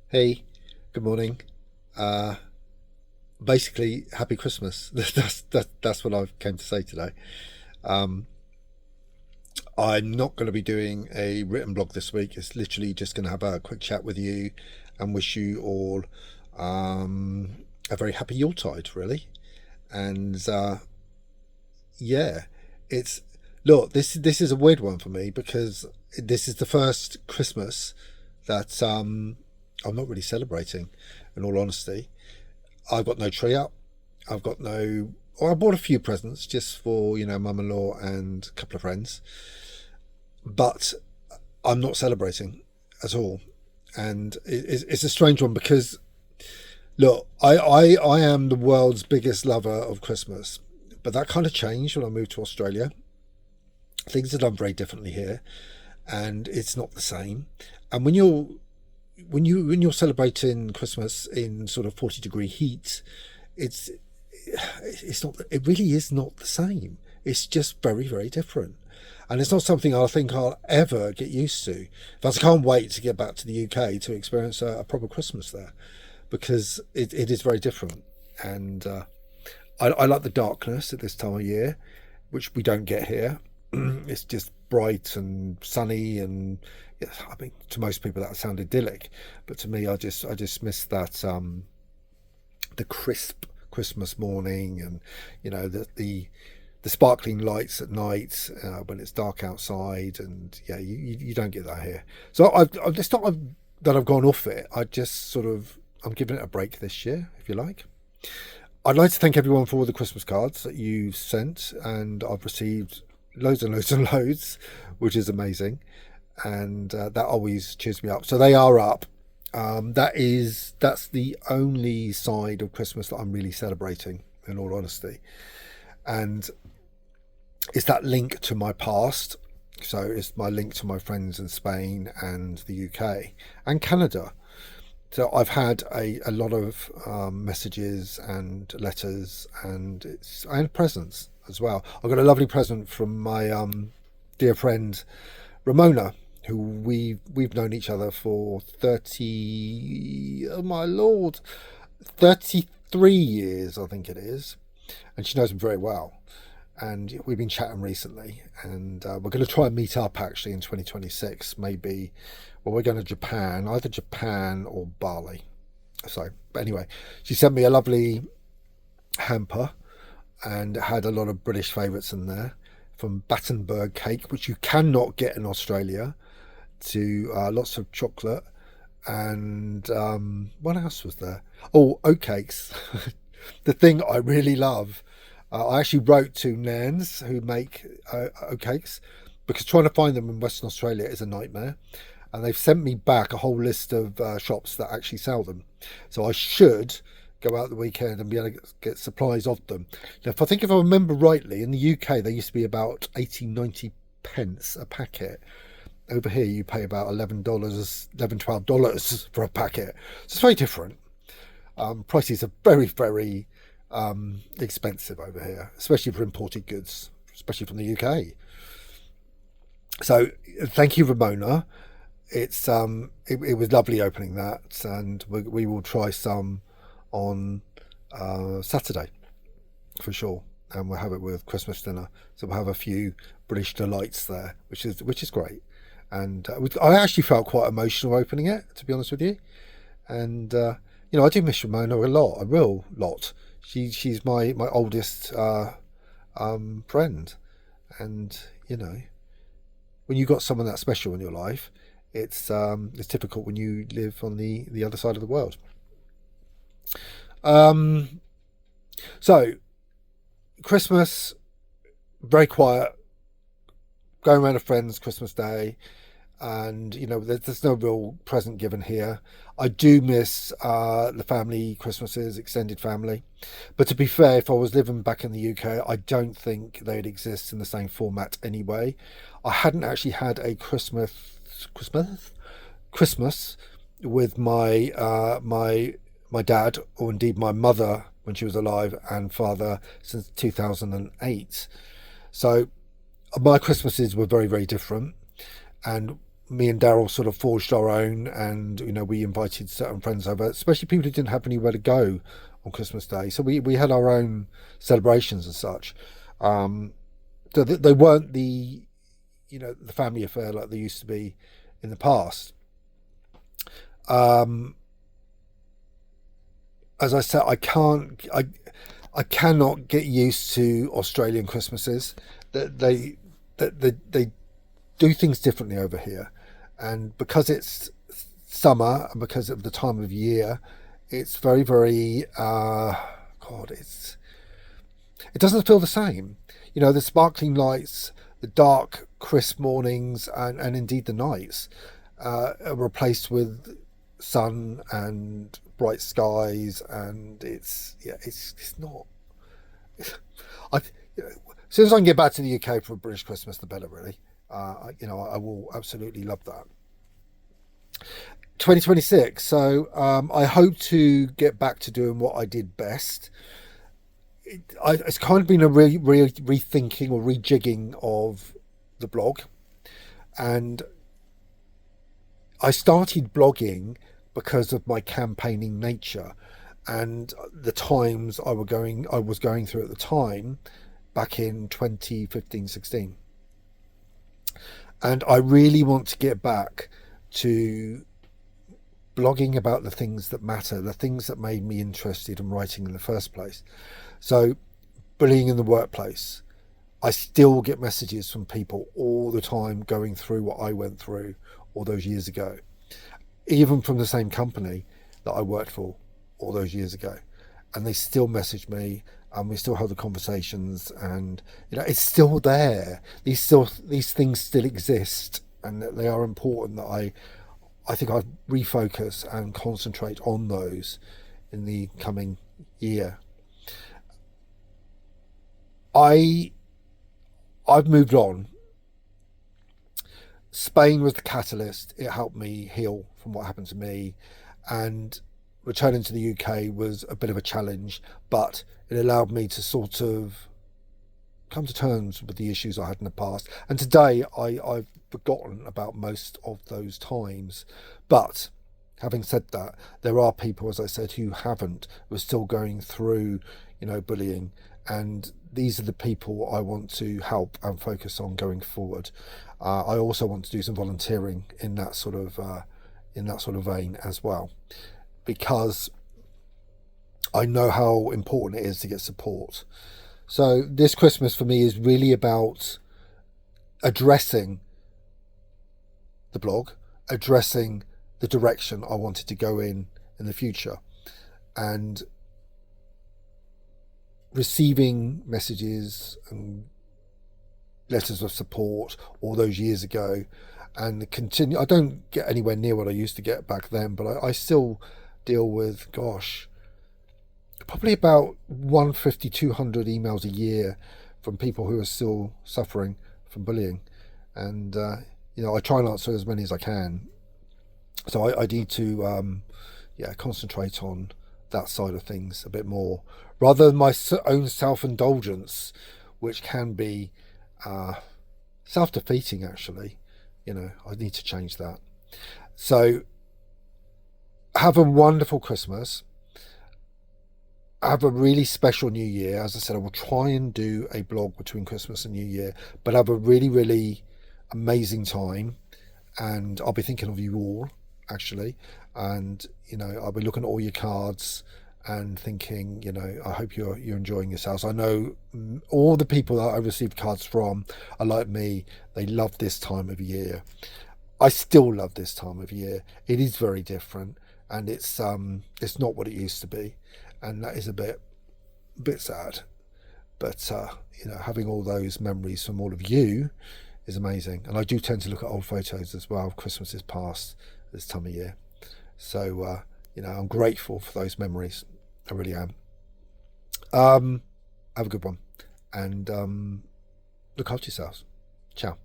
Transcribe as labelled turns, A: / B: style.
A: Hey, good morning. Uh, Basically, happy Christmas. That's what I came to say today. Um, I'm not going to be doing a written blog this week. It's literally just going to have a quick chat with you and wish you all um, a very happy Yuletide, really. And yeah, it's look. This is a weird one for me because this is the first Christmas that I'm not really celebrating. In all honesty, I've got no tree up. I've got no. Or I bought a few presents just for mum-in-law and a couple of friends, but I'm not celebrating at all. And it's a strange one because look, I am the world's biggest lover of Christmas, but that kind of changed when I moved to Australia. Things are done very differently here, and it's not the same. And when you're celebrating Christmas in sort of 40-degree heat, it's it's not. It really is not the same. It's just very, very different, and it's not something I think I'll ever get used to. In fact, I can't wait to get back to the UK to experience a proper Christmas there, because it is very different. And I like the darkness at this time of year, which we don't get here. It's just bright and sunny, and yeah, I mean, to most people that sounds idyllic, but to me, I just miss that the crisp Christmas morning, and the sparkling lights at night when it's dark outside, and yeah, you don't get that here. So I've it's not that I've gone off it. I just sort of I'm giving it a break this year, if you like. I'd like to thank everyone for all the Christmas cards that you've sent, and I've received loads and loads and loads, which is amazing, and that always cheers me up. So they are up. That's the only side of Christmas that I'm really celebrating, in all honesty, and it's that link to my past. So it's my link to my friends in Spain and the UK and Canada. So I've had a lot of messages and letters, and presents as well. I got a lovely present from my dear friend Ramona, who we've known each other for 30, oh my lord, 33 years, I think it is, and she knows me very well. And we've been chatting recently, and we're going to try and meet up actually in 2026, maybe. Well, we're going to Japan, either Japan or Bali. So, but anyway, she sent me a lovely hamper, and it had a lot of British favourites in there, from Battenberg cake, which you cannot get in Australia, to lots of chocolate, and what else was there? Oh, oatcakes. The thing I really love. I actually wrote to Nans who make oatcakes, because trying to find them in Western Australia is a nightmare. And they've sent me back a whole list of shops that actually sell them. So I should go out the weekend and be able to get supplies of them. Now, if I remember rightly, in the UK they used to be about 80-90 pence a packet. Over here you pay about $11, $12 for a packet. So it's very different. Prices are very, very expensive over here, especially for imported goods, especially from the UK. So thank you, Ramona. It was lovely opening that, and we will try some on Saturday for sure, and we'll have it with Christmas dinner. So we'll have a few British delights there, which is great. And I actually felt quite emotional opening it, to be honest with you. And I do miss Ramona a lot, a real lot. She's my oldest friend, and when you've got someone that special in your life, it's difficult when you live on the other side of the world. So Christmas, very quiet, going around with friends Christmas Day, and there's no real present given here. I do miss the family Christmases, extended family, but to be fair, if I was living back in the UK, I don't think they'd exist in the same format anyway. I hadn't actually had a Christmas with my dad, or indeed my mother when she was alive, and father, since 2008. So my Christmases were very, very different, and me and Daryl sort of forged our own, and we invited certain friends over, especially people who didn't have anywhere to go on Christmas Day. So we had our own celebrations and such. So they weren't the family affair like they used to be in the past. As I said, I cannot get used to Australian Christmases. That they do things differently over here, and because it's summer and because of the time of year, it's very, very God, it doesn't feel the same. The sparkling lights, the dark, crisp mornings, and indeed the nights are replaced with sun and bright skies, and it's not. I, as soon as I can get back to the UK for a British Christmas, the better, really. I will absolutely love that. 2026. So I hope to get back to doing what I did best. It's kind of been a rethinking or rejigging of the blog, and I started blogging because of my campaigning nature and the times I was going through at the time, back in 2015-16. And I really want to get back to blogging about the things that matter, the things that made me interested in writing in the first place. So, bullying in the workplace. I still get messages from people all the time going through what I went through all those years ago, even from the same company that I worked for all those years ago, and they still message me, and we still have the conversations, and it's still there. These things still exist, and that they are important. That I think I refocus and concentrate on those in the coming year. I've moved on. Spain was the catalyst. It helped me heal from what happened to me, and returning to the UK was a bit of a challenge, but it allowed me to sort of come to terms with the issues I had in the past. And today I've forgotten about most of those times. But having said that, there are people, as I said, who haven't, who are still going through, bullying. And these are the people I want to help and focus on going forward. I also want to do some volunteering in that sort of vein as well, because I know how important it is to get support. So this Christmas for me is really about addressing the blog, addressing the direction I wanted to go in the future, and receiving messages and letters of support all those years ago, and continue. I don't get anywhere near what I used to get back then, but I still deal with, probably about 150, 200 emails a year from people who are still suffering from bullying. And, I try and answer as many as I can. So I need to, concentrate on that side of things a bit more, rather than my own self-indulgence, which can be self-defeating, actually. I need to change that. So have a wonderful Christmas. Have a really special New Year. As I said, I will try and do a blog between Christmas and New Year, but have a really, really amazing time. And I'll be thinking of you all, actually. And, I'll be looking at all your cards and thinking, I hope you're enjoying yourselves. I know all the people that I received cards from are like me. They love this time of year. I still love this time of year. It is very different, and it's not what it used to be, and that is a bit sad. But having all those memories from all of you is amazing. And I do tend to look at old photos as well. Christmas is past this time of year, so I'm grateful for those memories. I really am. Have a good one, and look after yourselves. Ciao.